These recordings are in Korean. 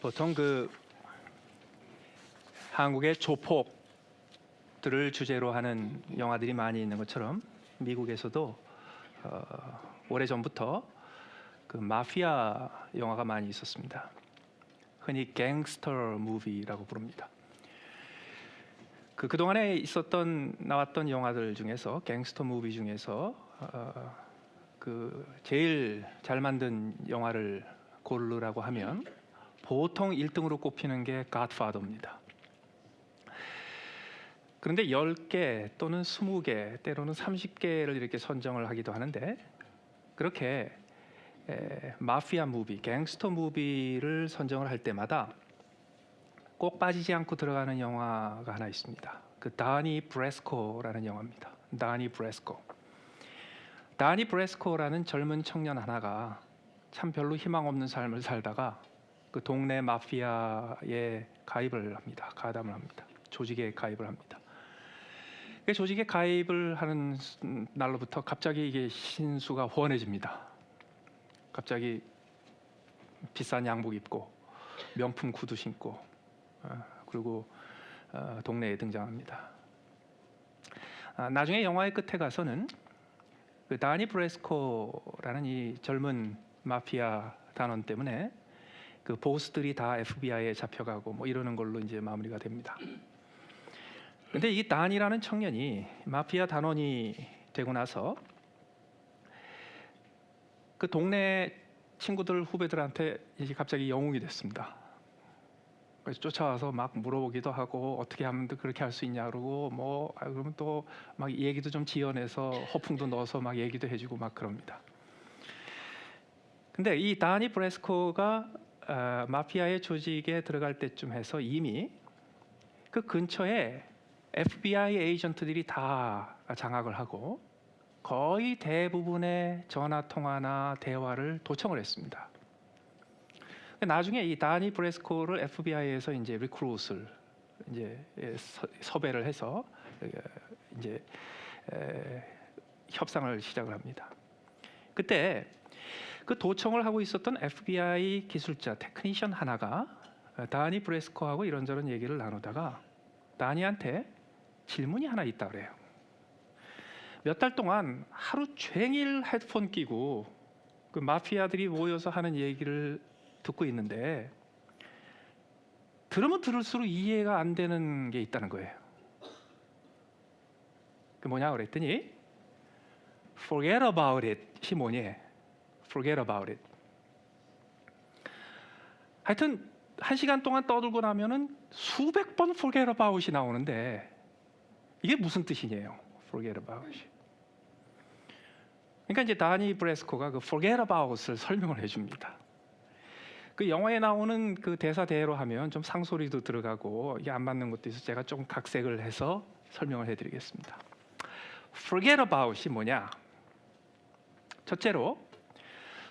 보통 그 한국의 조폭들을 주제로 하는 영화들이 많이 있는 것처럼 미국에서도 오래전부터 그 마피아 영화가 많이 있었습니다. 흔히 갱스터 무비라고 부릅니다. 그동안에 나왔던 영화들 중에서 갱스터 무비 중에서 그 제일 잘 만든 영화를 고르라고 하면 보통 1등으로 꼽히는 게 갓파더입니다. 그런데 10개 또는 20개 때로는 30개를 이렇게 선정을 하기도 하는데, 그렇게 마피아 무비, 갱스터 무비를 선정을 할 때마다 꼭 빠지지 않고 들어가는 영화가 하나 있습니다. 그 다니 브레스코라는 영화입니다. 다니 브레스코라는 젊은 청년 하나가 참 별로 희망 없는 삶을 살다가 그 동네 마피아에 가입을 합니다. 가담을 합니다. 조직에 가입을 합니다. 그 조직에 가입을 하는 날로부터 갑자기 이게 신수가 훤해집니다. 갑자기 비싼 양복 입고 명품 구두 신고 그리고 동네에 등장합니다. 나중에 영화의 끝에 가서는 그 다니 브레스코라는 이 젊은 마피아 단원 때문에 그 보스들이 다 FBI에 잡혀가고 뭐 이러는 걸로 이제 마무리가 됩니다. 근데 이 단이라는 청년이 마피아 단원이 되고 나서 그 동네 친구들 후배들한테 이제 갑자기 영웅이 됐습니다. 그래서 쫓아와서 막 물어보기도 하고 어떻게 하면 그렇게 할 수 있냐 그러고 뭐 그러면 또 막 얘기도 좀 지어내서 허풍도 넣어서 막 얘기도 해주고 막 그럽니다. 근데 이 다니 브레스코가 마피아의 조직에 들어갈 때쯤 해서 이미 그 근처에 FBI 에이전트들이 다 장악을 하고 거의 대부분의 전화 통화나 대화를 도청을 했습니다. 나중에 이 다니 브레스코를 FBI에서 이제 리크루트를 이제 섭외를 해서 이제 협상을 시작을 합니다. 그때 그 도청을 하고 있었던 FBI 기술자 테크니션 하나가 다니 브레스코하고 이런저런 얘기를 나누다가 다니한테 질문이 하나 있다 그래요. 몇 달 동안 하루 종일 헤드폰 끼고 그 마피아들이 모여서 하는 얘기를 듣고 있는데 들으면 들을수록 이해가 안 되는 게 있다는 거예요. 그 뭐냐 그랬더니 forget about it이 뭐니? forget about it. 하여튼 1시간 동안 떠들고 나면은 수백 번 forget about이 나오는데 이게 무슨 뜻이냐요? forget about. 그러니까 이제 다니 브레스코가 그 forget about을 설명을 해줍니다. 그 영화에 나오는 그 대사대로 하면 좀 상소리도 들어가고 이게 안 맞는 것도 있어서 제가 좀 각색을 해서 설명을 해드리겠습니다. forget about이 뭐냐? 첫째로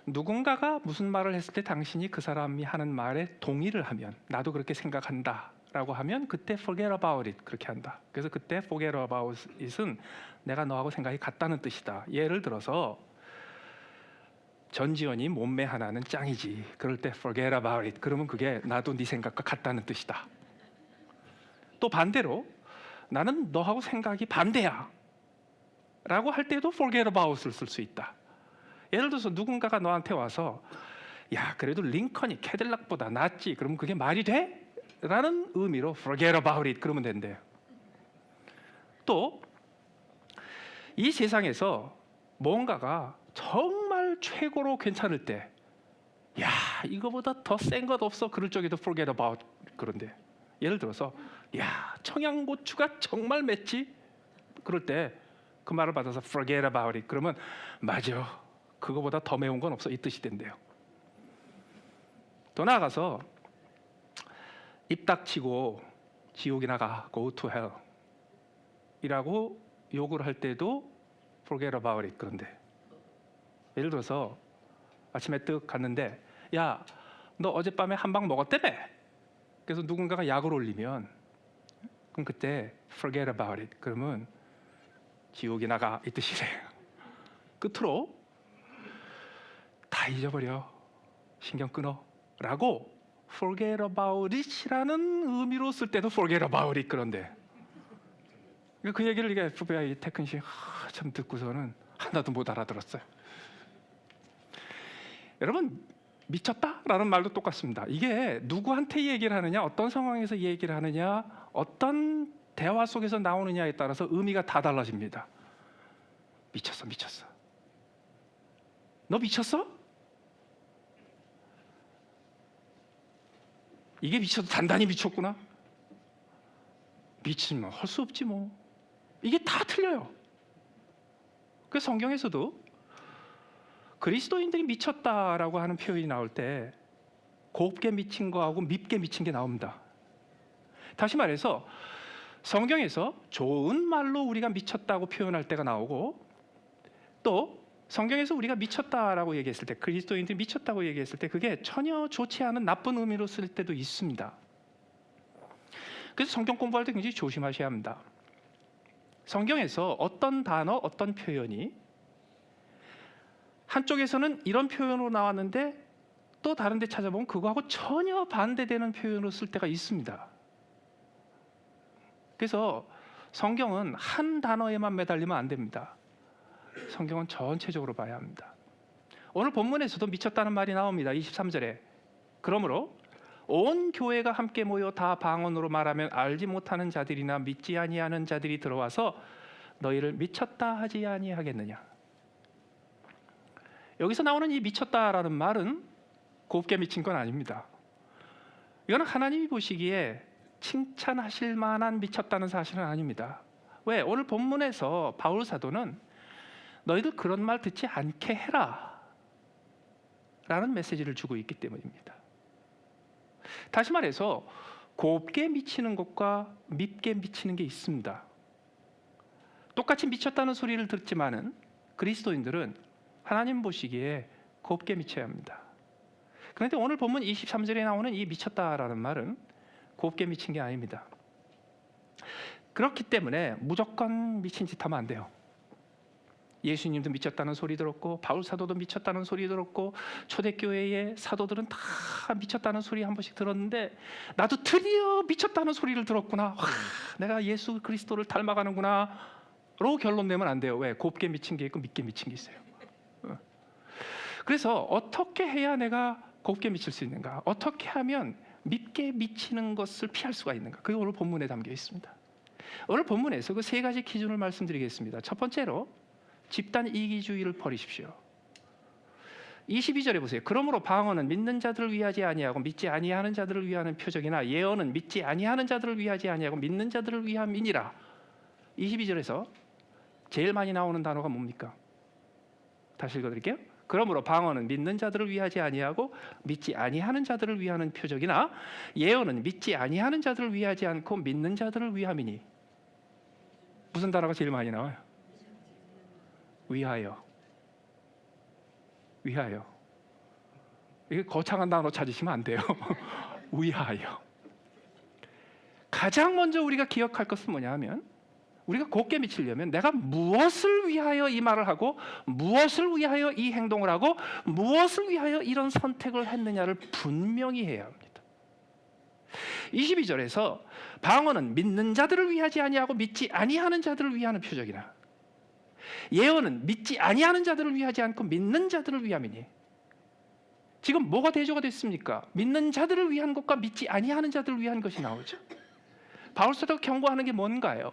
누군가가 무슨 말을 했을 때 당신이 그 사람이 하는 말에 동의를 하면 나도 그렇게 생각한다 라고 하면 그때 forget about it 그렇게 한다. 그래서 그때 forget about it은 내가 너하고 생각이 같다는 뜻이다. 예를 들어서 전지현이 몸매 하나는 짱이지. 그럴 때 forget about it. 그러면 그게 나도 네 생각과 같다는 뜻이다. 또 반대로 나는 너하고 생각이 반대야 라고 할 때도 forget about을 쓸 수 있다. 예를 들어서 누군가가 너한테 와서 야 그래도 링컨이 캐딜락보다 낫지. 그러면 그게 말이 돼? 라는 의미로 forget about it 그러면 된대요. 또 이 세상에서 뭔가가 정말 최고로 괜찮을 때 야 이거보다 더 센 것 없어 그럴 적에도 forget about 그런데 예를 들어서 야 청양고추가 정말 맵지 그럴 때 그 말을 받아서 forget about it 그러면 맞아 그거보다 더 매운 건 없어 이 뜻이 된대요. 더 나아가서 입 닥치고 지옥이나 가 go to hell 이라고 욕을 할 때도 forget about it 그런데 예를 들어서 아침에 떡 갔는데 야 너 어젯밤에 한 방 먹었다며 그래서 누군가가 약을 올리면 그럼 그때 forget about it 그러면 지옥이 나가 이 뜻이래요. 끝으로 다 잊어버려 신경 끊어 라고 forget about it이라는 의미로 쓸 때도 forget about it. 그런데 그 얘기를 이게 FBI 테크니션이 참 듣고서는 하나도 못 알아들었어요. 여러분, 미쳤다라는 말도 똑같습니다. 이게 누구한테 얘기를 하느냐, 어떤 상황에서 얘기를 하느냐, 어떤 대화 속에서 나오느냐에 따라서 의미가 다 달라집니다. 미쳤어, 미쳤어. 너 미쳤어? 이게 미쳐도 단단히 미쳤구나. 미치면 할 수 없지 뭐. 이게 다 틀려요. 그 성경에서도 그리스도인들이 미쳤다라고 하는 표현이 나올 때 곱게 미친 거하고 밉게 미친 게 나옵니다. 다시 말해서 성경에서 좋은 말로 우리가 미쳤다고 표현할 때가 나오고, 또 성경에서 우리가 미쳤다라고 얘기했을 때, 그리스도인들이 미쳤다고 얘기했을 때 그게 전혀 좋지 않은 나쁜 의미로 쓸 때도 있습니다. 그래서 성경 공부할 때 굉장히 조심하셔야 합니다. 성경에서 어떤 단어, 어떤 표현이 한쪽에서는 이런 표현으로 나왔는데 또 다른 데 찾아보면 그거하고 전혀 반대되는 표현으로 쓸 때가 있습니다. 그래서 성경은 한 단어에만 매달리면 안 됩니다. 성경은 전체적으로 봐야 합니다. 오늘 본문에서도 미쳤다는 말이 나옵니다. 23절에 그러므로 온 교회가 함께 모여 다 방언으로 말하면 알지 못하는 자들이나 믿지 아니하는 자들이 들어와서 너희를 미쳤다 하지 아니하겠느냐. 여기서 나오는 이 미쳤다라는 말은 곱게 미친 건 아닙니다. 이거는 하나님이 보시기에 칭찬하실 만한 미쳤다는 사실은 아닙니다. 왜? 오늘 본문에서 바울 사도는 너희들 그런 말 듣지 않게 해라 라는 메시지를 주고 있기 때문입니다. 다시 말해서 곱게 미치는 것과 밉게 미치는 게 있습니다. 똑같이 미쳤다는 소리를 듣지만은 그리스도인들은 하나님 보시기에 곱게 미쳐야 합니다. 그런데 오늘 본문 23절에 나오는 이 미쳤다라는 말은 곱게 미친 게 아닙니다. 그렇기 때문에 무조건 미친 짓 하면 안 돼요. 예수님도 미쳤다는 소리 들었고, 바울 사도도 미쳤다는 소리 들었고, 초대교회의 사도들은 다 미쳤다는 소리 한 번씩 들었는데 나도 드디어 미쳤다는 소리를 들었구나. 와, 내가 예수 그리스도를 닮아가는구나 로 결론 내면 안 돼요. 왜? 곱게 미친 게 있고 밉게 미친 게 있어요. 그래서 어떻게 해야 내가 곱게 미칠 수 있는가? 어떻게 하면 밉게 미치는 것을 피할 수가 있는가? 그게 오늘 본문에 담겨 있습니다. 오늘 본문에서 그 세 가지 기준을 말씀드리겠습니다. 첫 번째로 집단 이기주의를 버리십시오. 22절에 보세요. 그러므로 방언은 믿는 자들을 위하지 아니하고 믿지 아니하는 자들을 위하는 표적이나 예언은 믿지 아니하는 자들을 위하지 아니하고 믿는 자들을 위함이니라. 22절에서 제일 많이 나오는 단어가 뭡니까? 다시 읽어드릴게요. 그러므로 방언은 믿는 자들을 위하지 아니하고 믿지 아니하는 자들을 위하는 표적이나 예언은 믿지 아니하는 자들을 위하지 않고 믿는 자들을 위함이니. 무슨 단어가 제일 많이 나와요? 위하여. 위하여. 이게 거창한 단어 찾으시면 안 돼요. 위하여. 가장 먼저 우리가 기억할 것은 뭐냐 하면, 우리가 곱게 미치려면 내가 무엇을 위하여 이 말을 하고, 무엇을 위하여 이 행동을 하고, 무엇을 위하여 이런 선택을 했느냐를 분명히 해야 합니다. 22절에서 방언은 믿는 자들을 위하지 아니하고 믿지 아니하는 자들을 위하는 표적이나 예언은 믿지 아니하는 자들을 위하지 않고 믿는 자들을 위함이니. 지금 뭐가 대조가 됐습니까? 믿는 자들을 위한 것과 믿지 아니하는 자들을 위한 것이 나오죠. 바울 사도가 경고하는 게 뭔가요?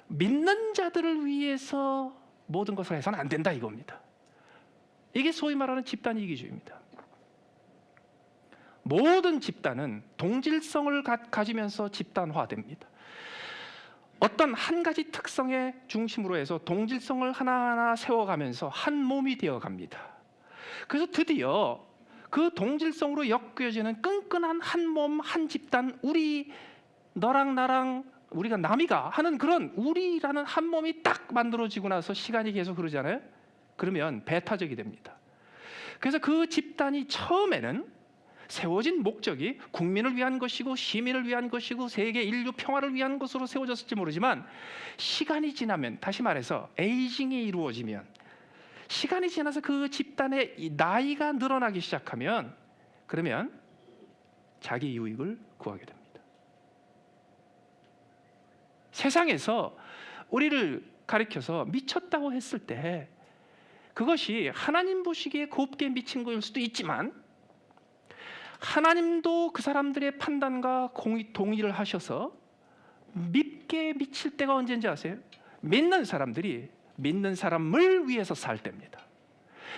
믿는 자들을 위해서 모든 것을 해서는 안 된다 이겁니다. 이게 소위 말하는 집단 이기주의입니다. 모든 집단은 동질성을 가지면서 집단화됩니다. 어떤 한 가지 특성의 중심으로 해서 동질성을 하나하나 세워가면서 한 몸이 되어갑니다. 그래서 드디어 그 동질성으로 엮여지는 끈끈한 한 몸, 한 집단, 우리, 너랑 나랑 우리가 남이가 하는 그런 우리라는 한 몸이 딱 만들어지고 나서 시간이 계속 흐르잖아요. 그러면 배타적이 됩니다. 그래서 그 집단이 처음에는 세워진 목적이 국민을 위한 것이고 시민을 위한 것이고 세계 인류 평화를 위한 것으로 세워졌을지 모르지만, 시간이 지나면, 다시 말해서 에이징이 이루어지면, 시간이 지나서 그 집단의 나이가 늘어나기 시작하면, 그러면 자기 유익을 구하게 됩니다. 세상에서 우리를 가리켜서 미쳤다고 했을 때 그것이 하나님 보시기에 곱게 미친 거일 수도 있지만 하나님도 그 사람들의 판단과 동의를 하셔서 밉게 미칠 때가 언제인지 아세요? 믿는 사람들이 믿는 사람을 위해서 살 때입니다.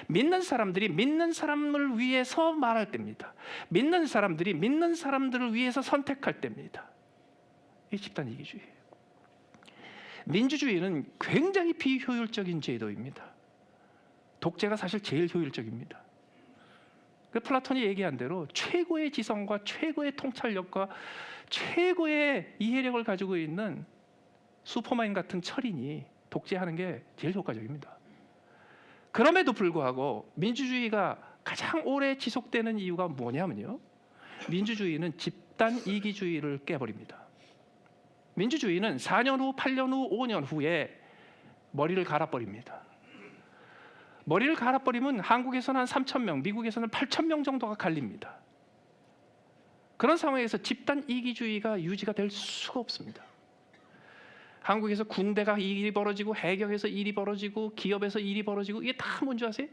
믿는 사람들이 믿는 사람을 위해서 말할 때입니다. 믿는 사람들이 믿는 사람들을 위해서 선택할 때입니다. 이 집단 이기주의예요. 민주주의는 굉장히 비효율적인 제도입니다. 독재가 사실 제일 효율적입니다. 그 플라톤이 얘기한 대로 최고의 지성과 최고의 통찰력과 최고의 이해력을 가지고 있는 슈퍼맨 같은 철인이 독재하는 게 제일 효과적입니다. 그럼에도 불구하고 민주주의가 가장 오래 지속되는 이유가 뭐냐면요, 민주주의는 집단 이기주의를 깨버립니다. 민주주의는 4년 후, 8년 후, 5년 후에 머리를 갈아버립니다. 머리를 갈아버리면 한국에서는 한 3,000명, 미국에서는 8,000명 정도가 갈립니다. 그런 상황에서 집단 이기주의가 유지가 될 수가 없습니다. 한국에서 군대가 일이 벌어지고 해경에서 일이 벌어지고 기업에서 일이 벌어지고 이게 다 뭔지 아세요?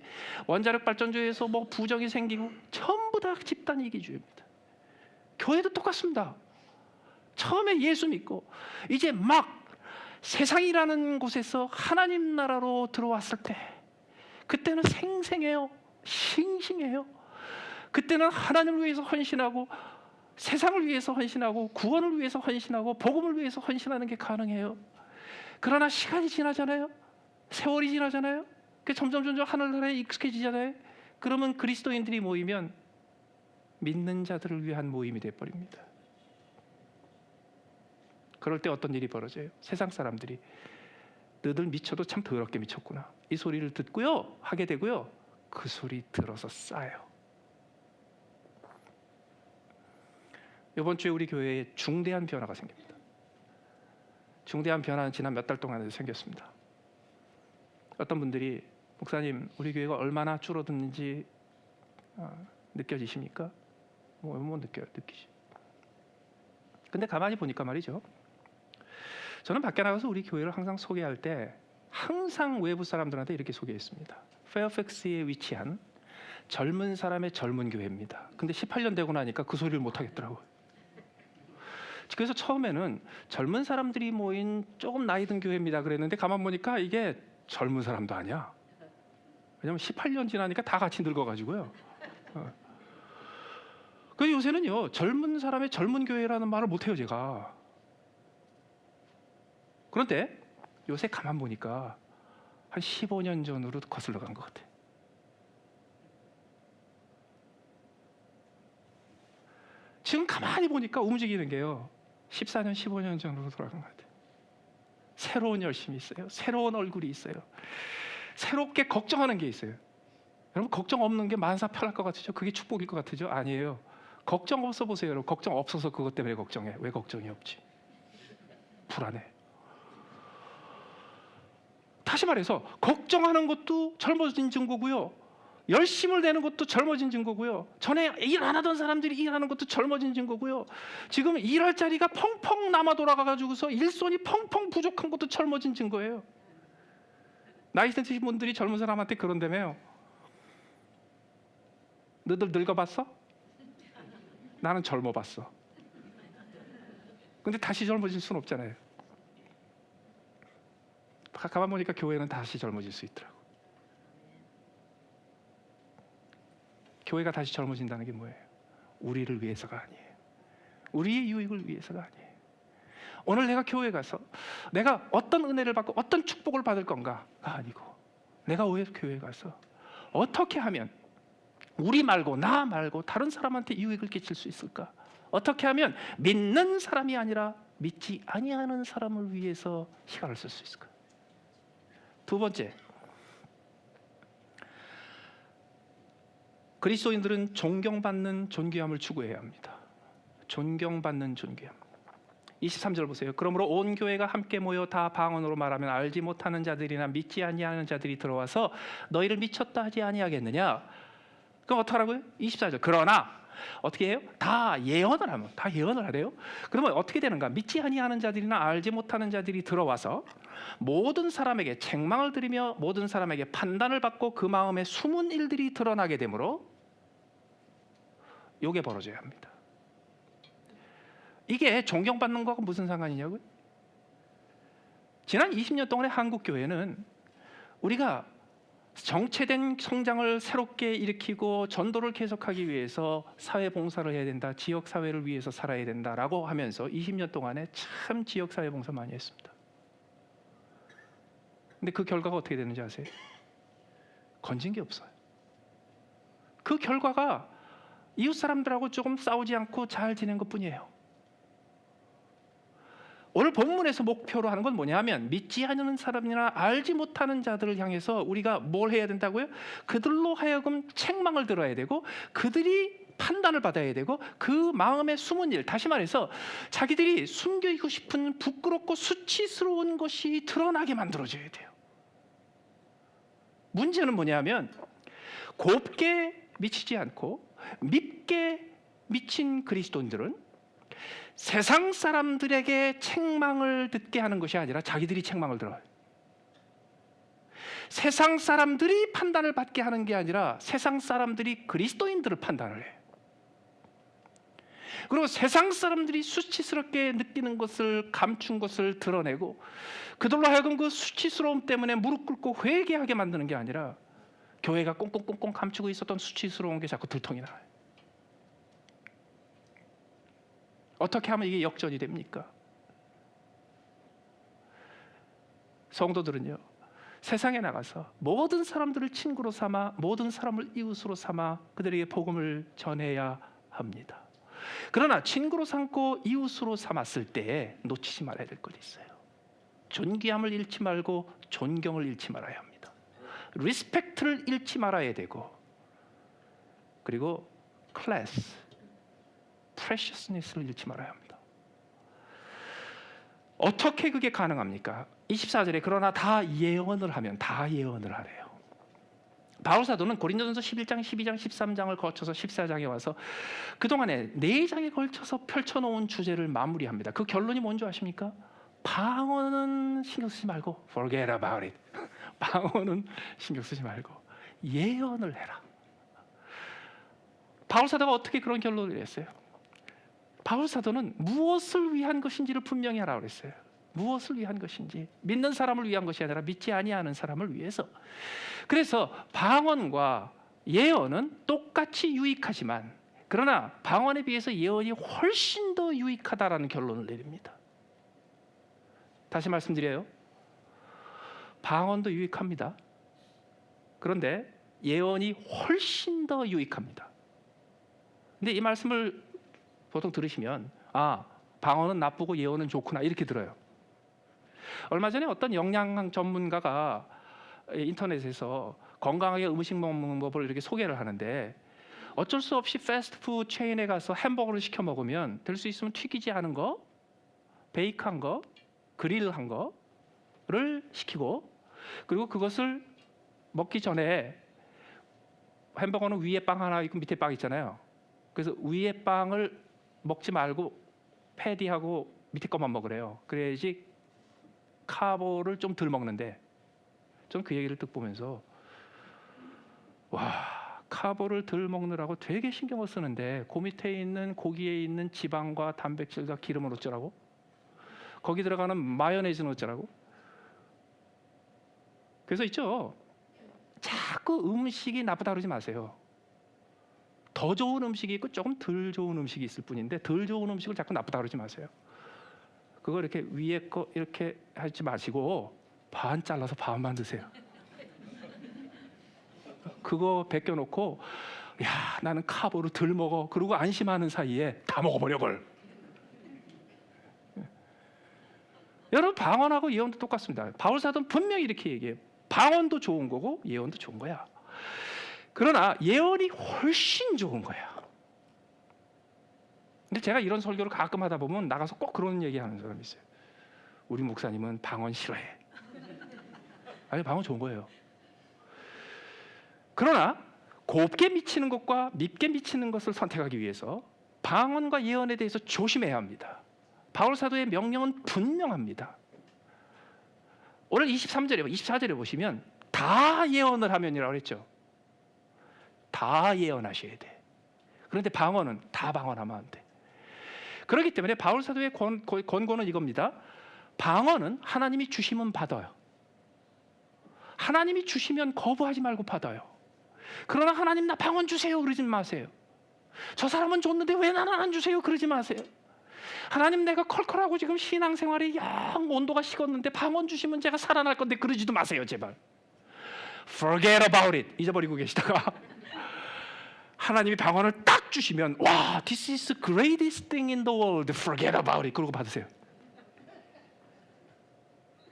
원자력 발전소에서 뭐 부정이 생기고 전부 다 집단 이기주의입니다. 교회도 똑같습니다. 처음에 예수 믿고 이제 막 세상이라는 곳에서 하나님 나라로 들어왔을 때 그때는 생생해요. 싱싱해요. 그때는 하나님을 위해서 헌신하고 세상을 위해서 헌신하고 구원을 위해서 헌신하고 복음을 위해서 헌신하는 게 가능해요. 그러나 시간이 지나잖아요. 세월이 지나잖아요. 점점 하늘나라에 익숙해지잖아요. 그러면 그리스도인들이 모이면 믿는 자들을 위한 모임이 돼버립니다. 그럴 때 어떤 일이 벌어져요? 세상 사람들이 너들 미쳐도 참 더럽게 미쳤구나, 이 소리를 듣고요 하게 되고요, 그 소리 들어서 싸요. 이번 주에 우리 교회에 중대한 변화가 생깁니다. 중대한 변화는 지난 몇 달 동안 생겼습니다. 어떤 분들이 목사님 우리 교회가 얼마나 줄어드는지 느껴지십니까? 뭐 느끼시. 근데 가만히 보니까 말이죠, 저는 밖에 나가서 우리 교회를 항상 소개할 때 항상 외부 사람들한테 이렇게 소개했습니다. 페어팩스에 위치한 젊은 사람의 젊은 교회입니다. 근데 18년 되고 나니까 그 소리를 못 하겠더라고요. 그래서 처음에는 젊은 사람들이 모인 조금 나이 든 교회입니다 그랬는데 가만 보니까 이게 젊은 사람도 아니야. 왜냐면 18년 지나니까 다 같이 늙어가지고요. 그래서 요새는요 젊은 사람의 젊은 교회라는 말을 못해요 제가. 그런데 요새 가만 보니까 한 15년 전으로 거슬러 간 것 같아요. 지금 가만히 보니까 움직이는 게요 14년, 15년 전으로 돌아간 것 같아요. 새로운 열심이 있어요. 새로운 얼굴이 있어요. 새롭게 걱정하는 게 있어요. 여러분 걱정 없는 게 만사 편할 것 같으죠? 그게 축복일 것 같으죠? 아니에요. 걱정 없어 보세요. 여러분 걱정 없어서 그것 때문에 걱정해. 왜 걱정이 없지? 불안해. 다시 말해서 걱정하는 것도 젊어진 증거고요, 열심을 내는 것도 젊어진 증거고요, 전에 일 안 하던 사람들이 일하는 것도 젊어진 증거고요, 지금 일할 자리가 펑펑 남아 돌아가가지고서 일손이 펑펑 부족한 것도 젊어진 증거예요. 나이 드신 분들이 젊은 사람한테 그런다며요. 너들 늙어봤어? 나는 젊어봤어. 근데 다시 젊어질 수는 없잖아요. 가만 보니까 교회는 다시 젊어질 수 있더라고. 교회가 다시 젊어진다는 게 뭐예요? 우리를 위해서가 아니에요. 우리의 유익을 위해서가 아니에요. 오늘 내가 교회 가서 내가 어떤 은혜를 받고 어떤 축복을 받을 건가가 아니고, 내가 왜 교회에 가서 어떻게 하면 우리 말고 나 말고 다른 사람한테 유익을 끼칠 수 있을까? 어떻게 하면 믿는 사람이 아니라 믿지 아니하는 사람을 위해서 시간을 쓸 수 있을까? 두 번째, 그리스도인들은 존경받는 존귀함을 추구해야 합니다. 존경받는 존귀함. 23절 보세요. 그러므로 온 교회가 함께 모여 다 방언으로 말하면 알지 못하는 자들이나 믿지 아니하는 자들이 들어와서 너희를 미쳤다 하지 아니하겠느냐? 그럼 어떡하라고요? 24절. 그러나 어떻게 해요? 다 예언을 하면 다 예언을 하래요. 그러면 어떻게 되는가? 믿지 아니하는 자들이나 알지 못하는 자들이 들어와서 모든 사람에게 책망을 들이며 모든 사람에게 판단을 받고 그 마음에 숨은 일들이 드러나게 되므로 요게 벌어져야 합니다. 이게 존경받는 거하고 무슨 상관이냐고요? 지난 20년 동안의 한국 교회는 우리가 정체된 성장을 새롭게 일으키고 전도를 계속하기 위해서 사회 봉사를 해야 된다, 지역 사회를 위해서 살아야 된다라고 하면서 20년 동안에 참 지역 사회 봉사 많이 했습니다. 근데 그 결과가 어떻게 되는지 아세요? 건진 게 없어요. 그 결과가 이웃 사람들하고 조금 싸우지 않고 잘 지낸 것뿐이에요. 오늘 본문에서 목표로 하는 건 뭐냐면 믿지 않는 사람이나 알지 못하는 자들을 향해서 우리가 뭘 해야 된다고요? 그들로 하여금 책망을 들어야 되고 그들이 판단을 받아야 되고 그 마음에 숨은 일, 다시 말해서 자기들이 숨기고 싶은 부끄럽고 수치스러운 것이 드러나게 만들어져야 돼요. 문제는 뭐냐면 곱게 미치지 않고 밉게 미친 그리스도인들은 세상 사람들에게 책망을 듣게 하는 것이 아니라 자기들이 책망을 들어요. 세상 사람들이 판단을 받게 하는 게 아니라 세상 사람들이 그리스도인들을 판단을 해요. 그리고 세상 사람들이 수치스럽게 느끼는 것을 감춘 것을 드러내고 그들로 하여금 그 수치스러움 때문에 무릎 꿇고 회개하게 만드는 게 아니라 교회가 꽁꽁꽁꽁 감추고 있었던 수치스러운 게 자꾸 들통이 나요. 어떻게 하면 이게 역전이 됩니까? 성도들은요, 세상에 나가서 모든 사람들을 친구로 삼아 모든 사람을 이웃으로 삼아 그들에게 복음을 전해야 합니다. 그러나 친구로 삼고 이웃으로 삼았을 때 놓치지 말아야 될 것이 있어요. 존귀함을 잃지 말고 존경을 잃지 말아야 합니다. 리스펙트를 잃지 말아야 되고, 그리고 클래스, 프레셔스니스를 잃지 말아야 합니다. 어떻게 그게 가능합니까? 24절에 그러나 다 예언을 하면 다 예언을 하래요. 바울 사도는 고린도전서 11장, 12장, 13장을 거쳐서 14장에 와서 그동안에 4장에 걸쳐서 펼쳐놓은 주제를 마무리합니다. 그 결론이 뭔지 아십니까? 방언은 신경 쓰지 말고 forget about it. 방언은 신경 쓰지 말고 예언을 해라. 바울 사도가 어떻게 그런 결론을 냈어요? 바울 사도는 무엇을 위한 것인지를 분명히 하라고 그랬어요. 무엇을 위한 것인지, 믿는 사람을 위한 것이 아니라 믿지 아니하는 사람을 위해서. 그래서 방언과 예언은 똑같이 유익하지만 그러나 방언에 비해서 예언이 훨씬 더 유익하다라는 결론을 내립니다. 다시 말씀드려요. 방언도 유익합니다. 그런데 예언이 훨씬 더 유익합니다. 근데 이 말씀을 보통 들으시면 방언은 나쁘고 예언은 좋구나 이렇게 들어요. 얼마 전에 어떤 영양 전문가가 인터넷에서 건강하게 음식 먹는 법을 이렇게 소개를 하는데 어쩔 수 없이 패스트푸드 체인에 가서 햄버거를 시켜 먹으면 될 수 있으면 튀기지 않은 거, 베이크한 거, 그릴한 거를 시키고 그리고 그것을 먹기 전에 햄버거는 위에 빵 하나 있고 밑에 빵 있잖아요. 그래서 위에 빵을 먹지 말고 패티하고 밑에 것만 먹으래요. 그래야지 카보를 좀 덜 먹는데 전 그 얘기를 듣고 보면서 와, 카보를 덜 먹느라고 되게 신경을 쓰는데 그 밑에 있는 고기에 있는 지방과 단백질과 기름은 어쩌라고? 거기 들어가는 마요네즈는 어쩌라고? 그래서 있죠. 자꾸 음식이 나쁘다 그러지 마세요. 더 좋은 음식이 있고 조금 덜 좋은 음식이 있을 뿐인데 덜 좋은 음식을 자꾸 나쁘다 그러지 마세요. 그거 이렇게 위에 거 이렇게 하지 마시고 반 잘라서 반만 드세요. 그거 벗겨놓고 야 나는 카보를 덜 먹어 그러고 안심하는 사이에 다 먹어버려 걸. 여러분 방언하고 예언도 똑같습니다. 바울 사도는 분명히 이렇게 얘기해요. 방언도 좋은 거고 예언도 좋은 거야. 그러나 예언이 훨씬 좋은 거야. 근데 제가 이런 설교를 가끔 하다 보면 나가서 꼭 그런 얘기하는 사람이 있어요. 우리 목사님은 방언 싫어해. 아니 방언 좋은 거예요. 그러나 곱게 미치는 것과 밉게 미치는 것을 선택하기 위해서 방언과 예언에 대해서 조심해야 합니다. 바울 사도의 명령은 분명합니다. 오늘 24절에 보시면 다 예언을 하면이라고 그랬죠. 다 예언하셔야 돼. 그런데 방언은 다 방언하면 안 돼. 그렇기 때문에 바울 사도의 권고는 이겁니다. 방언은 하나님이 주시면 받아요. 하나님이 주시면 거부하지 말고 받아요. 그러나 하나님 나 방언 주세요 그러지 마세요. 저 사람은 줬는데 왜 나는 안 주세요 그러지 마세요. 하나님 내가 컬컬하고 지금 신앙생활이 영 온도가 식었는데 방언 주시면 제가 살아날 건데 그러지도 마세요 제발. Forget about it. 잊어버리고 계시다가 하나님이 방언을 딱 주시면 와, this is the greatest thing in the world. Forget about it. 그러고 받으세요.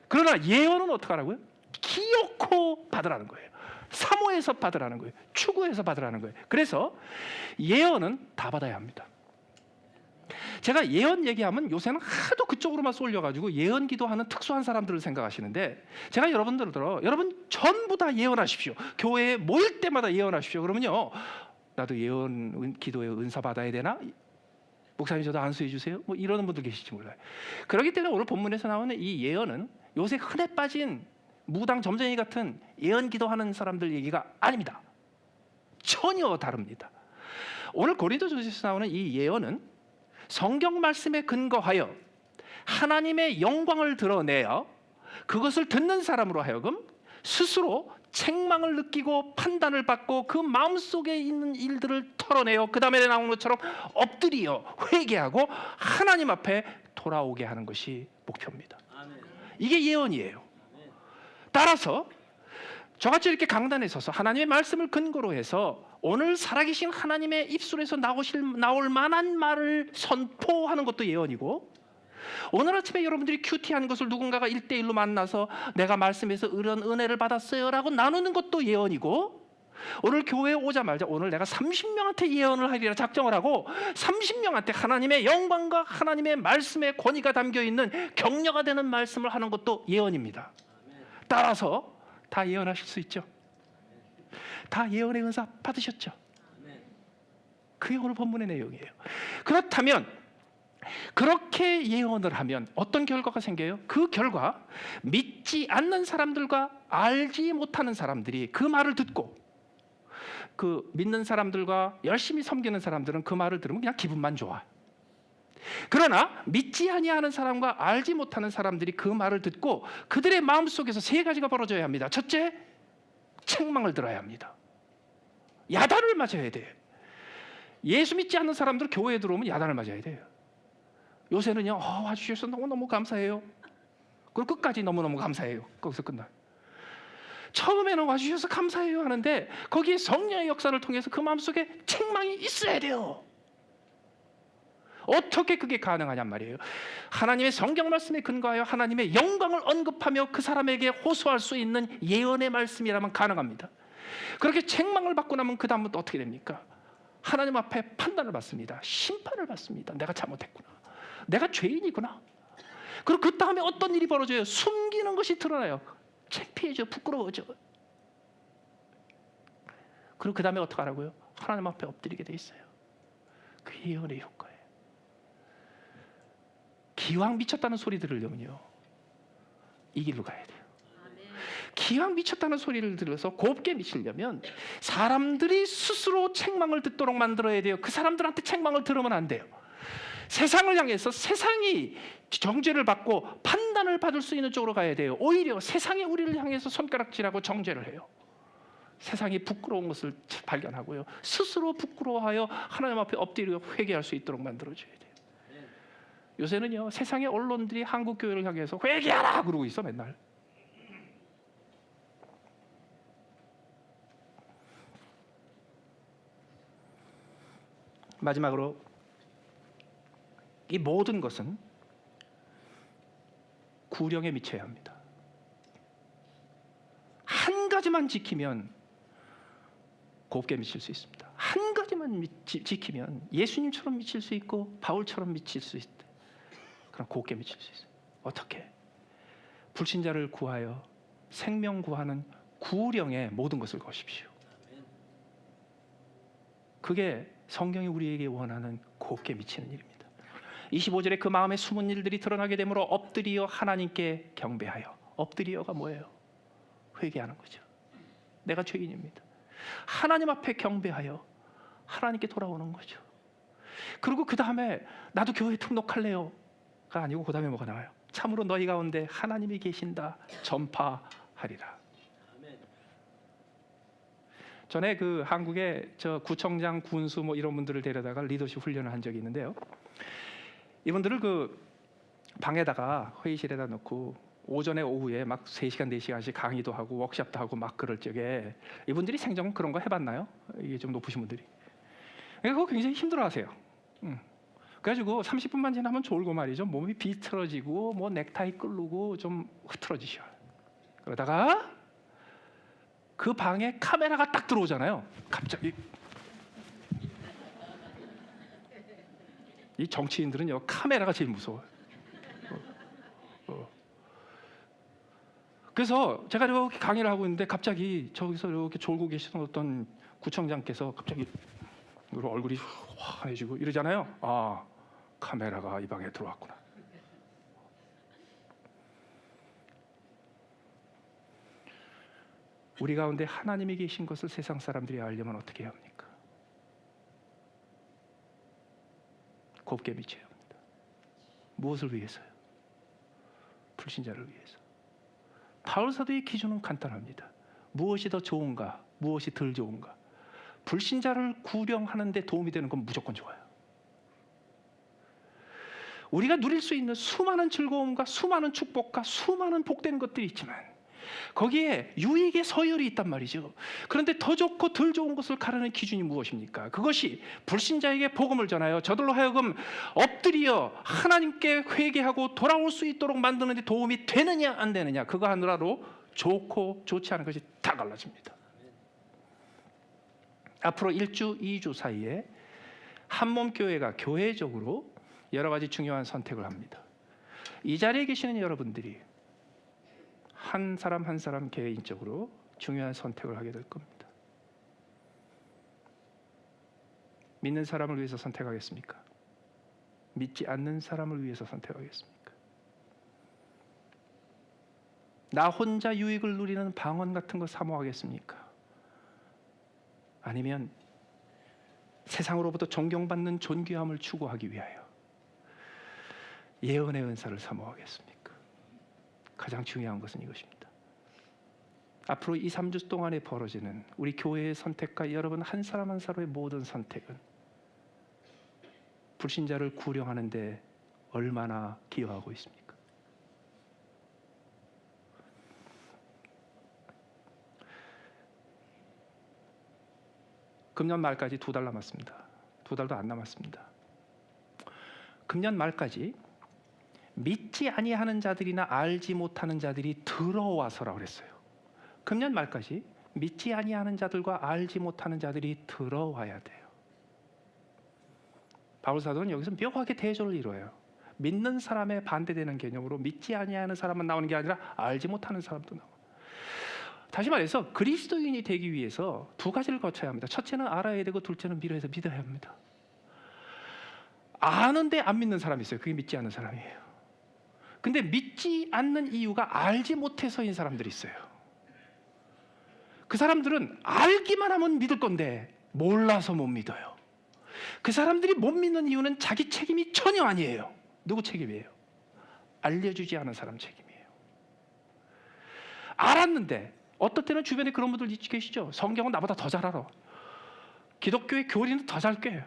그러나 예언은 어떻게 하라고요? 기어코 받으라는 거예요. 사모해서 받으라는 거예요. 추구해서 받으라는 거예요. 그래서 예언은 다 받아야 합니다. 제가 예언 얘기하면 요새는 하도 그쪽으로만 쏠려가지고 예언 기도하는 특수한 사람들을 생각하시는데 제가 여러분들 들어 여러분 전부 다 예언하십시오. 교회에 모일 때마다 예언하십시오. 그러면요 나도 예언 기도에 은사 받아야 되나? 목사님 저도 안수해 주세요. 뭐 이러는 분들 계실지 몰라요. 그렇기 때문에 오늘 본문에서 나오는 이 예언은 요새 흔해 빠진 무당 점쟁이 같은 예언 기도하는 사람들 얘기가 아닙니다. 전혀 다릅니다. 오늘 고린도전서에서 나오는 이 예언은 성경 말씀에 근거하여 하나님의 영광을 드러내어 그것을 듣는 사람으로 하여금 스스로 책망을 느끼고 판단을 받고 그 마음속에 있는 일들을 털어내어 그 다음에 나오는 것처럼 엎드려 회개하고 하나님 앞에 돌아오게 하는 것이 목표입니다. 이게 예언이에요. 따라서 저같이 이렇게 강단에 서서 하나님의 말씀을 근거로 해서 오늘 살아계신 하나님의 입술에서 나올 만한 말을 선포하는 것도 예언이고 오늘 아침에 여러분들이 큐티한 것을 누군가가 1대1로 만나서 내가 말씀에서 이런 은혜를 받았어요 라고 나누는 것도 예언이고 오늘 교회에 오자마자 오늘 내가 30명한테 예언을 하리라 작정을 하고 30명한테 하나님의 영광과 하나님의 말씀의 권위가 담겨있는 격려가 되는 말씀을 하는 것도 예언입니다. 따라서 다 예언하실 수 있죠. 다 예언의 은사 받으셨죠. 그게 오늘 본문의 내용이에요. 그렇다면 그렇게 예언을 하면 어떤 결과가 생겨요? 그 결과 믿지 않는 사람들과 알지 못하는 사람들이 그 말을 듣고 그 믿는 사람들과 열심히 섬기는 사람들은 그 말을 들으면 그냥 기분만 좋아. 그러나 믿지 아니하는 사람과 알지 못하는 사람들이 그 말을 듣고 그들의 마음속에서 세 가지가 벌어져야 합니다. 첫째, 책망을 들어야 합니다. 야단을 맞아야 돼요. 예수 믿지 않는 사람들 교회에 들어오면 야단을 맞아야 돼요. 요새는요 와주셔서 너무너무 감사해요. 그리고 끝까지 너무너무 감사해요. 거기서 끝나요. 처음에는 와주셔서 감사해요 하는데 거기에 성령의 역사를 통해서 그 마음속에 책망이 있어야 돼요. 어떻게 그게 가능하냔 말이에요. 하나님의 성경 말씀에 근거하여 하나님의 영광을 언급하며 그 사람에게 호소할 수 있는 예언의 말씀이라면 가능합니다. 그렇게 책망을 받고 나면 그 다음은 또 어떻게 됩니까? 하나님 앞에 판단을 받습니다. 심판을 받습니다. 내가 잘못했구나. 내가 죄인이구나. 그리고 그 다음에 어떤 일이 벌어져요? 숨기는 것이 드러나요. 창피해져, 부끄러워져. 그리고 그 다음에 어떻게 하라고요? 하나님 앞에 엎드리게 돼 있어요. 그 예언의 효과예요. 기왕 미쳤다는 소리 들으려면요 이 길로 가야 돼요. 기왕 미쳤다는 소리를 들어서 곱게 미치려면 사람들이 스스로 책망을 듣도록 만들어야 돼요. 그 사람들한테 책망을 들으면 안 돼요. 세상을 향해서 세상이 정죄를 받고 판단을 받을 수 있는 쪽으로 가야 돼요. 오히려 세상이 우리를 향해서 손가락질하고 정죄를 해요. 세상이 부끄러운 것을 발견하고요 스스로 부끄러워하여 하나님 앞에 엎드려 회개할 수 있도록 만들어줘야 돼요. 요새는요 세상의 언론들이 한국 교회를 향해서 회개하라 그러고 있어 맨날. 마지막으로 이 모든 것은 구령에 미쳐야 합니다. 한 가지만 지키면 곱게 미칠 수 있습니다. 한 가지만 지키면 예수님처럼 미칠 수 있고 바울처럼 미칠 수 있다. 그럼 곱게 미칠 수 있어요. 어떻게? 불신자를 구하여 생명 구하는 구령에 모든 것을 거십시오. 그게 성경이 우리에게 원하는 곱게 미치는 일입니다. 25절에 그 마음에 숨은 일들이 드러나게 되므로 엎드리어 하나님께 경배하여. 엎드리어가 뭐예요? 회개하는 거죠. 내가 죄인입니다. 하나님 앞에 경배하여 하나님께 돌아오는 거죠. 그리고 그 다음에 나도 교회 등록할래요가 아니고 그 다음에 뭐가 나와요? 참으로 너희 가운데 하나님이 계신다 전파하리라. 전에 그 한국의 저 구청장, 군수 뭐 이런 분들을 데려다가 리더십 훈련을 한 적이 있는데요. 이분들을 그 방에다가 회의실에다 넣고 오전에 오후에 막 3시간 4시간씩 강의도 하고 워크숍도 하고 막 그럴 적에 이분들이 생전 그런 거 해봤나요? 이게 좀 높으신 분들이. 그거 굉장히 힘들어하세요. 그래가지고 30분만 지나면 졸고 말이죠. 몸이 비틀어지고 뭐 넥타이 끌르고 좀 흐트러지셔. 그러다가 그 방에 카메라가 딱 들어오잖아요. 갑자기 이 정치인들은요 카메라가 제일 무서워요. 그래서 제가 이렇게 강의를 하고 있는데 갑자기 저기서 이렇게 졸고 계시던 어떤 구청장께서 갑자기 얼굴이 환해지고 이러잖아요. 아, 카메라가 이 방에 들어왔구나. 우리 가운데 하나님이 계신 것을 세상 사람들이 알려면 어떻게 해야 합니까? 곱게 미쳐야 합니다. 무엇을 위해서요? 불신자를 위해서. 바울 사도의 기준은 간단합니다. 무엇이 더 좋은가? 무엇이 덜 좋은가? 불신자를 구령하는 데 도움이 되는 건 무조건 좋아요. 우리가 누릴 수 있는 수많은 즐거움과 수많은 축복과 수많은 복된 것들이 있지만 거기에 유익의 서열이 있단 말이죠. 그런데 더 좋고 덜 좋은 것을 가르는 기준이 무엇입니까? 그것이 불신자에게 복음을 전하여 저들로 하여금 엎드려 하나님께 회개하고 돌아올 수 있도록 만드는 데 도움이 되느냐 안 되느냐, 그거 하느라로 좋고 좋지 않은 것이 다 갈라집니다. 앞으로 1주, 2주 사이에 한몸 교회가 교회적으로 여러 가지 중요한 선택을 합니다. 이 자리에 계시는 여러분들이 한 사람 한 사람 개인적으로 중요한 선택을 하게 될 겁니다. 믿는 사람을 위해서 선택하겠습니까? 믿지 않는 사람을 위해서 선택하겠습니까? 나 혼자 유익을 누리는 방언 같은 거 사모하겠습니까? 아니면 세상으로부터 존경받는 존귀함을 추구하기 위하여 예언의 은사를 사모하겠습니까? 가장 중요한 것은 이것입니다. 앞으로 2, 3주 동안에 벌어지는 우리 교회의 선택과 여러분 한 사람 한 사람의 모든 선택은 불신자를 구령하는 데 얼마나 기여하고 있습니까? 금년 말까지 2달 남았습니다. 2달도 안 남았습니다. 금년 말까지 믿지 아니하는 자들이나 알지 못하는 자들이 들어와서라고 그랬어요. 금년 말까지 믿지 아니하는 자들과 알지 못하는 자들이 들어와야 돼요. 바울 사도는 여기서 묘하게 대조를 이루어요. 믿는 사람에 반대되는 개념으로 믿지 아니하는 사람만 나오는 게 아니라 알지 못하는 사람도 나와요. 다시 말해서 그리스도인이 되기 위해서 2가지를 거쳐야 합니다. 첫째는 알아야 되고 둘째는 믿어야 합니다. 아는데 안 믿는 사람이 있어요. 그게 믿지 않는 사람이에요. 근데 믿지 않는 이유가 알지 못해서인 사람들이 있어요. 그 사람들은 알기만 하면 믿을 건데 몰라서 못 믿어요. 그 사람들이 못 믿는 이유는 자기 책임이 전혀 아니에요. 누구 책임이에요? 알려주지 않은 사람 책임이에요. 알았는데 어떨 때는 주변에 그런 분들 계시죠. 성경은 나보다 더 잘 알아. 기독교의 교리는 더 잘 꿰요.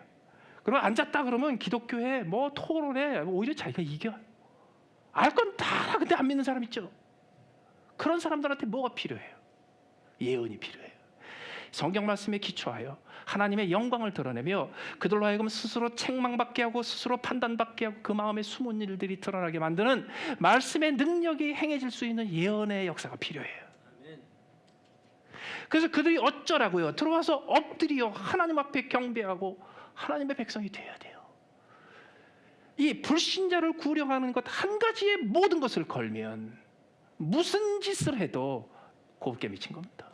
그러면 앉았다 그러면 기독교의 뭐 토론에 오히려 자기가 이겨. 알 건 다 알아. 근데 안 믿는 사람 있죠. 그런 사람들한테 뭐가 필요해요? 예언이 필요해요. 성경 말씀에 기초하여 하나님의 영광을 드러내며 그들로 하여금 스스로 책망받게 하고 스스로 판단받게 하고 그 마음에 숨은 일들이 드러나게 만드는 말씀의 능력이 행해질 수 있는 예언의 역사가 필요해요. 그래서 그들이 어쩌라고요? 들어와서 엎드려 하나님 앞에 경배하고 하나님의 백성이 되어야 돼요. 이 불신자를 구령하는 것 한 가지의 모든 것을 걸면 무슨 짓을 해도 곱게 미친 겁니다.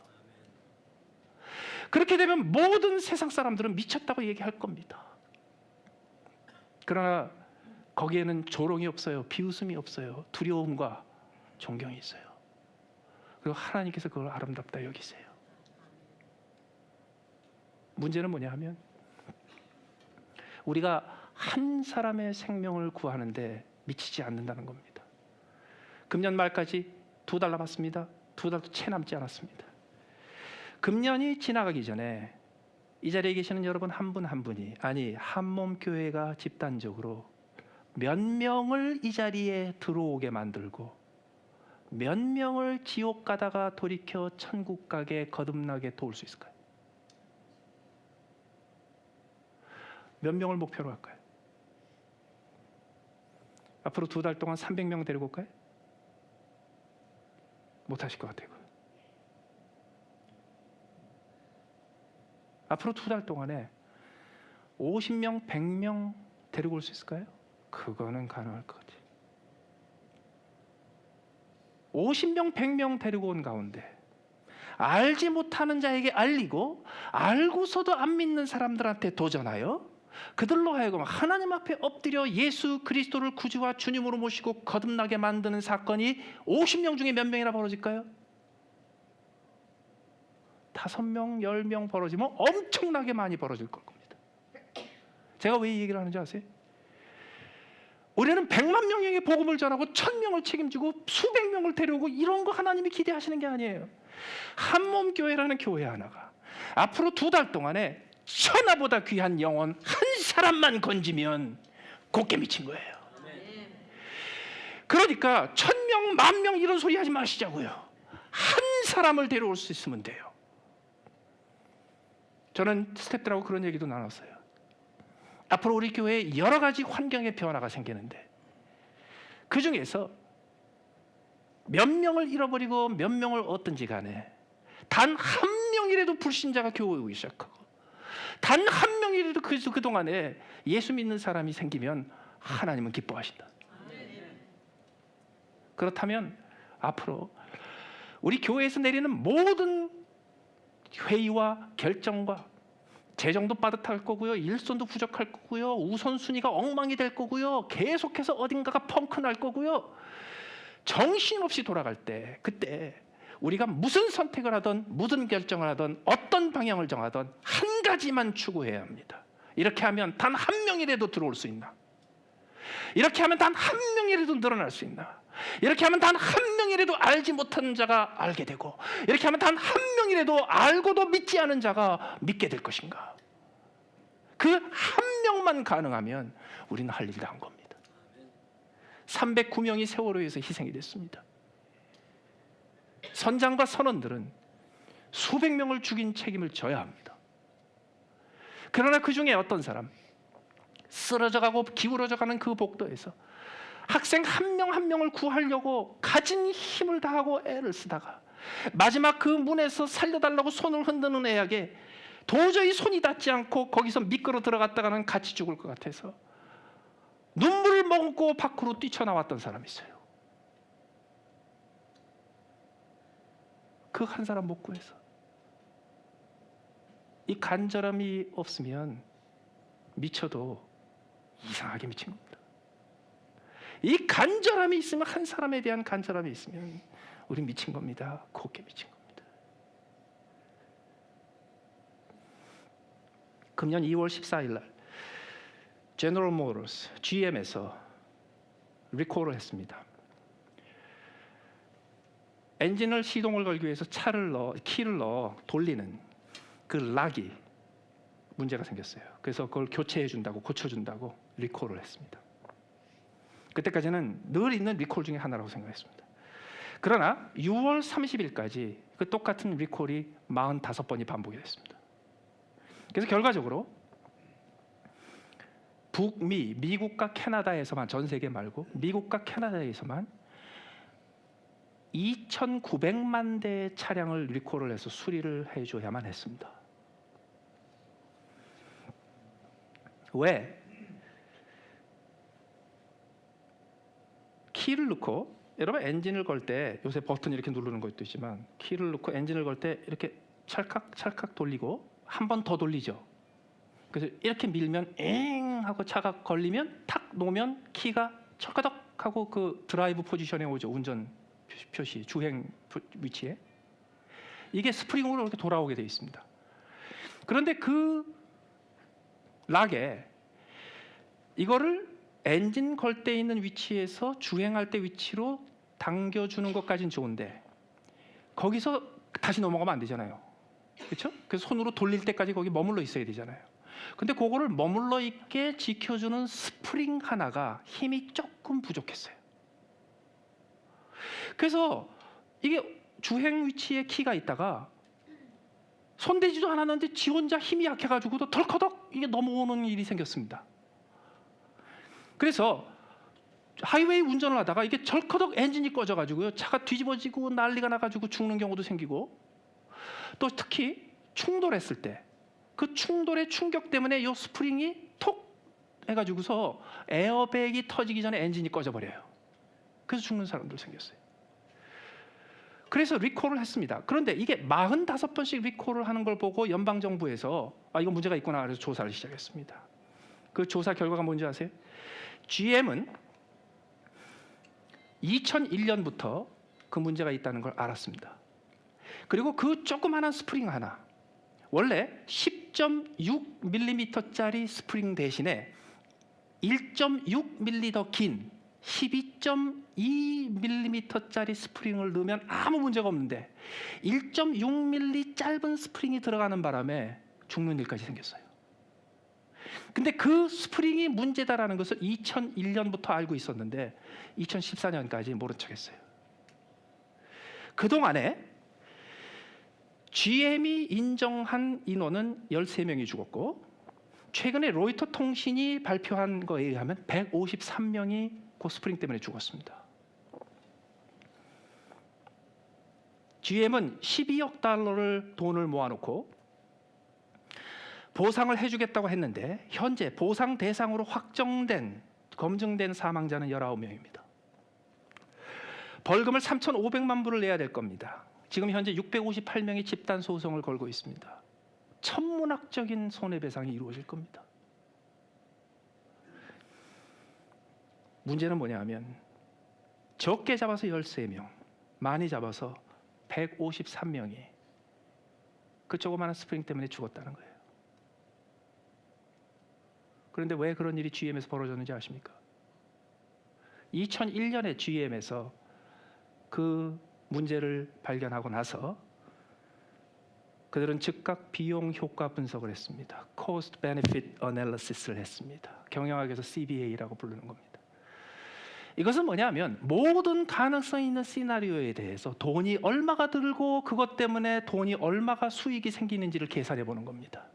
그렇게 되면 모든 세상 사람들은 미쳤다고 얘기할 겁니다. 그러나 거기에는 조롱이 없어요. 비웃음이 없어요. 두려움과 존경이 있어요. 그리고 하나님께서 그걸 아름답다 여기세요. 문제는 뭐냐 하면 우리가 한 사람의 생명을 구하는데 미치지 않는다는 겁니다. 금년 말까지 2달 남았습니다. 2달도 채 남지 않았습니다. 금년이 지나가기 전에 이 자리에 계시는 여러분 한 분 한 분이, 아니 한몸 교회가 집단적으로 몇 명을 이 자리에 들어오게 만들고 몇 명을 지옥 가다가 돌이켜 천국 가게 거듭나게 도울 수 있을까요? 몇 명을 목표로 할까요? 앞으로 2달 동안 300명 데리고 올까요? 못하실 것 같아요. 앞으로 2달 동안에 50명, 100명 데리고 올 수 있을까요? 그거는 가능할 것 같아요. 50명, 100명 데리고 온 가운데 알지 못하는 자에게 알리고 알고서도 안 믿는 사람들한테 도전하여 그들로 하여금 하나님 앞에 엎드려 예수 그리스도를 구주와 주님으로 모시고 거듭나게 만드는 사건이 50명 중에 몇 명이나 벌어질까요? 5명, 10명 벌어지면 엄청나게 많이 벌어질 겁니다. 제가 왜 이 얘기를 하는지 아세요? 우리는 100만 명에게 복음을 전하고 1000명을 책임지고 수백 명을 데려오고 이런 거 하나님이 기대하시는 게 아니에요. 한몸 교회라는 교회 하나가 앞으로 2달 동안에 천하보다 귀한 영혼 한 사람만 건지면 곱게 미친 거예요. 그러니까 1000명, 10,000명 이런 소리 하지 마시자고요. 한 사람을 데려올 수 있으면 돼요. 저는 스태프들하고 그런 얘기도 나눴어요. 앞으로 우리 교회에 여러 가지 환경의 변화가 생기는데 그 중에서 몇 명을 잃어버리고 몇 명을 얻든지 간에 단 한 명이라도 불신자가 교회 오기 시작하고 단 한 명이라도 그동안에 예수 믿는 사람이 생기면 하나님은 기뻐하신다. 그렇다면 앞으로 우리 교회에서 내리는 모든 회의와 결정과 재정도 빠듯할 거고요, 일손도 부족할 거고요, 우선순위가 엉망이 될 거고요, 계속해서 어딘가가 펑크 날 거고요. 정신없이 돌아갈 때 그때 우리가 무슨 선택을 하든 무슨 결정을 하든 어떤 방향을 정하든 한 가지만 추구해야 합니다. 이렇게 하면 단 한 명이라도 들어올 수 있나? 이렇게 하면 단 한 명이라도 늘어날 수 있나? 이렇게 하면 단 한 명이라도 알지 못하는 자가 알게 되고 이렇게 하면 단 한 명이라도 알고도 믿지 않은 자가 믿게 될 것인가? 그 한 명만 가능하면 우리는 할 일 다 한 겁니다. 309명이 세월호에서 희생이 됐습니다. 선장과 선원들은 수백 명을 죽인 책임을 져야 합니다. 그러나 그 중에 어떤 사람, 쓰러져가고 기울어져가는 그 복도에서 학생 한 명 한 명을 구하려고 가진 힘을 다하고 애를 쓰다가 마지막 그 문에서 살려달라고 손을 흔드는 애에게 도저히 손이 닿지 않고 거기서 미끄러 들어갔다가는 같이 죽을 것 같아서 눈물을 머금고 밖으로 뛰쳐나왔던 사람이 있어요. 그 한 사람 못 구해서. 이 간절함이 없으면 미쳐도 이상하게 미친 겁니다. 이 간절함이 있으면, 한 사람에 대한 간절함이 있으면 우리 미친 겁니다. 곱게 미친 겁니다. 금년 2월 14일 날 제너럴 모터스 GM에서 리콜을 했습니다. 엔진을 시동을 걸기 위해서 키를 넣어 돌리는 그 락이 문제가 생겼어요. 그래서 그걸 교체해 준다고, 고쳐준다고 리콜을 했습니다. 그때까지는 늘 있는 리콜 중에 하나라고 생각했습니다. 그러나 6월 30일까지 그 똑같은 리콜이 45번이 반복이 됐습니다. 그래서 결과적으로 북미, 미국과 캐나다에서만, 전 세계 말고 미국과 캐나다에서만 2,900만 대의 차량을 리콜을 해서 수리를 해줘야만 했습니다. 왜? 키를 넣고, 여러분 엔진을 걸 때 요새 버튼 이렇게 누르는 것도 있지만 키를 넣고 엔진을 걸 때 이렇게 찰칵 돌리고 한 번 더 돌리죠. 그래서 이렇게 밀면 엥 하고 차가 걸리면 탁 놓으면 키가 철가덕 하고 그 드라이브 포지션에 오죠. 운전 표시, 주행 위치에. 이게 스프링으로 이렇게 돌아오게 되어 있습니다. 그런데 그 락에 이거를 엔진 걸 때 있는 위치에서 주행할 때 위치로 당겨주는 것까지는 좋은데 거기서 다시 넘어가면 안 되잖아요. 그렇죠? 그래서 손으로 돌릴 때까지 거기 머물러 있어야 되잖아요. 근데 그거를 머물러 있게 지켜주는 스프링 하나가 힘이 조금 부족했어요. 그래서 이게 주행 위치에 키가 있다가 손대지도 않았는데 지 혼자 힘이 약해가지고도 덜커덕 이게 넘어오는 일이 생겼습니다. 그래서 하이웨이 운전을 하다가 이게 절커덕 엔진이 꺼져가지고요, 차가 뒤집어지고 난리가 나가지고 죽는 경우도 생기고, 또 특히 충돌했을 때 그 충돌의 충격 때문에 이 스프링이 톡 해가지고서 에어백이 터지기 전에 엔진이 꺼져버려요. 그래서 죽는 사람들 생겼어요. 그래서 리콜을 했습니다. 그런데 이게 45번씩 리콜을 하는 걸 보고 연방정부에서 이거 문제가 있구나 그래서 조사를 시작했습니다. 그 조사 결과가 뭔지 아세요? GM은 2001년부터 그 문제가 있다는 걸 알았습니다. 그리고 그 조그마한 스프링 하나, 원래 10.6mm짜리 스프링 대신에 1.6mm 더 긴 12.2mm짜리 스프링을 넣으면 아무 문제가 없는데 1.6mm 짧은 스프링이 들어가는 바람에 죽는 일까지 생겼어요. 근데 그 스프링이 문제다라는 것을 2001년부터 알고 있었는데 2014년까지 모른 척했어요. 그동안에 GM이 인정한 인원은 13명이 죽었고, 최근에 로이터 통신이 발표한 거에 의하면 153명이 그 스프링 때문에 죽었습니다. GM은 12억 달러를 돈을 모아놓고 보상을 해주겠다고 했는데 현재 보상 대상으로 검증된 사망자는 19명입니다. 벌금을 3,500만 불을 내야 될 겁니다. 지금 현재 658명이 집단 소송을 걸고 있습니다. 천문학적인 손해배상이 이루어질 겁니다. 문제는 뭐냐면 적게 잡아서 13명, 많이 잡아서 153명이 그 조그마한 스프링 때문에 죽었다는 거예요. 그런데 왜 그런 일이 GM에서 벌어졌는지 아십니까? 2001년에 GM에서 그 문제를 발견하고 나서 그들은 즉각 비용 효과 분석을 했습니다. Cost Benefit Analysis를 했습니다. 경영학에서 CBA라고 부르는 겁니다. 이것은 뭐냐면 모든 가능성 있는 시나리오에 대해서 돈이 얼마가 들고 그것 때문에 돈이 얼마가 수익이 생기는지를 계산해 보는 겁니다.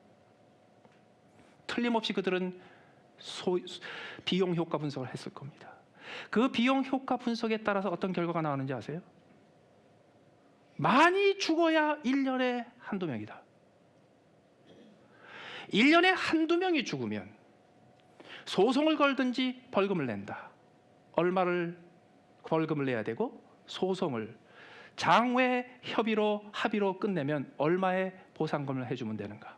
틀림없이 그들은 비용 효과 분석을 했을 겁니다. 그 비용 효과 분석에 따라서 어떤 결과가 나오는지 아세요? 많이 죽어야 1년에 한두 명이다. 1년에 한두 명이 죽으면 소송을 걸든지 벌금을 낸다. 얼마를 벌금을 내야 되고 소송을 장외 합의로 끝내면 얼마의 보상금을 해주면 되는가.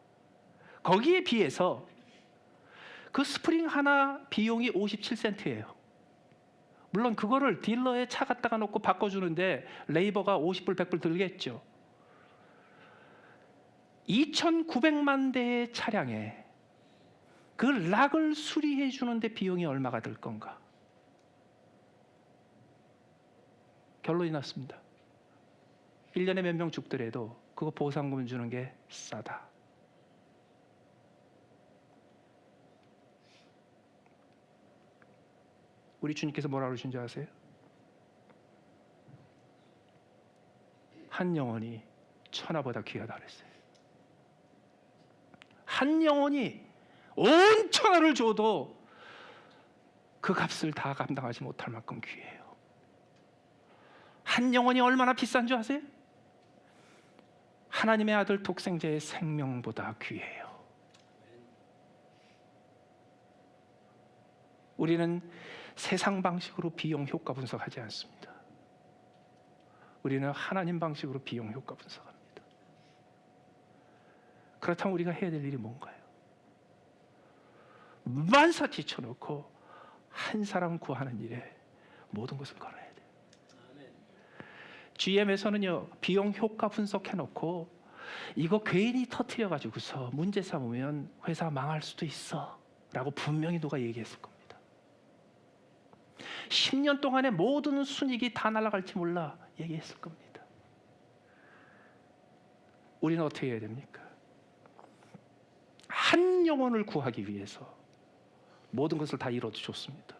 거기에 비해서 그 스프링 하나 비용이 57센트예요. 물론 그거를 딜러에 차 갖다가 놓고 바꿔주는데 레이버가 50불, 100불 들겠죠. 2,900만 대의 차량에 그 락을 수리해 주는데 비용이 얼마가 들 건가? 결론이 났습니다. 1년에 몇 명 죽더라도 그거 보상금 주는 게 싸다. 우리 주님께서 뭐라고 그러신 줄 아세요? 한 영혼이 천하보다 귀하다 그랬어요. 한 영혼이 온 천하를 줘도 그 값을 다 감당하지 못할 만큼 귀해요. 한 영혼이 얼마나 비싼 줄 아세요? 하나님의 아들 독생자의 생명보다 귀해요. 우리는 세상 방식으로 비용 효과 분석하지 않습니다. 우리는 하나님 방식으로 비용 효과 분석합니다. 그렇다면 우리가 해야 될 일이 뭔가요? 만사 지쳐놓고 한 사람 구하는 일에 모든 것을 걸어야 돼요. GM에서는요, 비용 효과 분석해놓고 이거 괜히 터트려가지고서 문제 삼으면 회사 망할 수도 있어 라고 분명히 누가 얘기했을 겁니다. 10년 동안의 모든 순이익이 다 날아갈지 몰라 얘기했을 겁니다. 우리는 어떻게 해야 됩니까? 한 영혼을 구하기 위해서 모든 것을 다 이뤄도 좋습니다.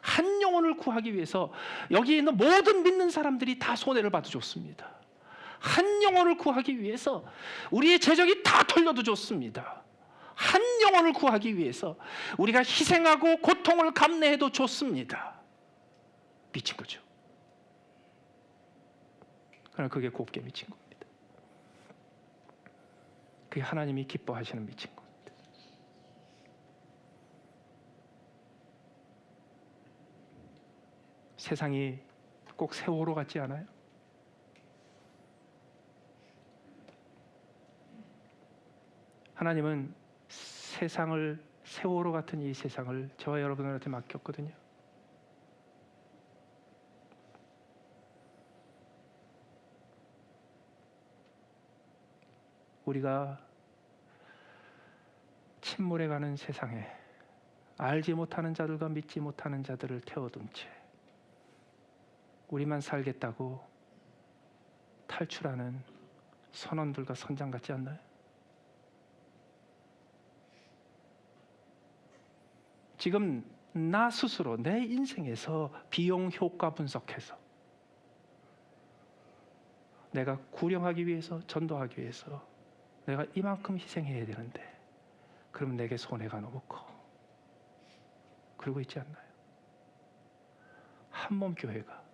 한 영혼을 구하기 위해서 여기 있는 모든 믿는 사람들이 다 손해를 봐도 좋습니다. 한 영혼을 구하기 위해서 우리의 재정이 다 털려도 좋습니다. 한 영혼을 구하기 위해서 우리가 희생하고 고통을 감내해도 좋습니다. 미친 거죠. 그러나 그게 곱게 미친 겁니다. 그게 하나님이 기뻐하시는 미친 겁니다. 세상이 꼭 세월호 같지 않아요? 하나님은 세상을, 세월호 같은 이 세상을 저와 여러분들한테 맡겼거든요. 우리가 침몰해 가는 세상에 알지 못하는 자들과 믿지 못하는 자들을 태워둔 채 우리만 살겠다고 탈출하는 선원들과 선장 같지 않나요? 지금 나 스스로 내 인생에서 비용 효과 분석해서 내가 구령하기 위해서, 전도하기 위해서 내가 이만큼 희생해야 되는데 그럼 내게 손해가 너무 커. 그러고 있지 않나요? 한몸 교회가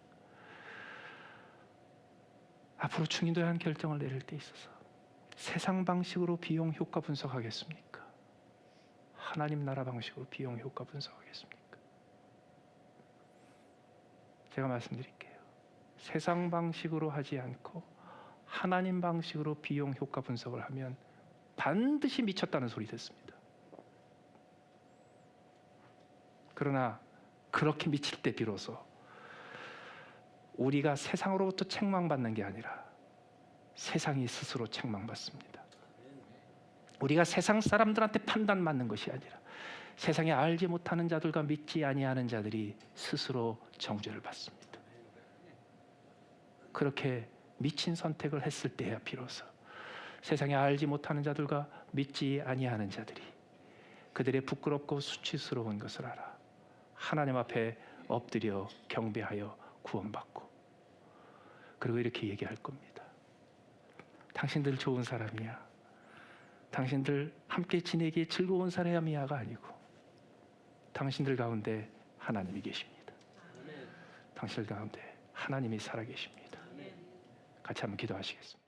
앞으로 중인도에 결정을 내릴 때 있어서 세상 방식으로 비용 효과 분석하겠습니까? 하나님 나라 방식으로 비용 효과 분석하겠습니까? 제가 말씀드릴게요. 세상 방식으로 하지 않고 하나님 방식으로 비용 효과 분석을 하면 반드시 미쳤다는 소리 듣습니다. 그러나 그렇게 미칠 때 비로소 우리가 세상으로부터 책망받는 게 아니라 세상이 스스로 책망받습니다. 우리가 세상 사람들한테 판단받는 것이 아니라 세상에 알지 못하는 자들과 믿지 아니하는 자들이 스스로 정죄를 받습니다. 그렇게 미친 선택을 했을 때야 비로소 세상에 알지 못하는 자들과 믿지 아니하는 자들이 그들의 부끄럽고 수치스러운 것을 알아 하나님 앞에 엎드려 경배하여 구원받고 그리고 이렇게 얘기할 겁니다. 당신들 좋은 사람이야. 당신들 함께 지내기에 즐거운 사람이야가 아니고 당신들 가운데 하나님이 계십니다. 당신들 가운데 하나님이 살아계십니다. 같이 한번 기도하시겠습니다.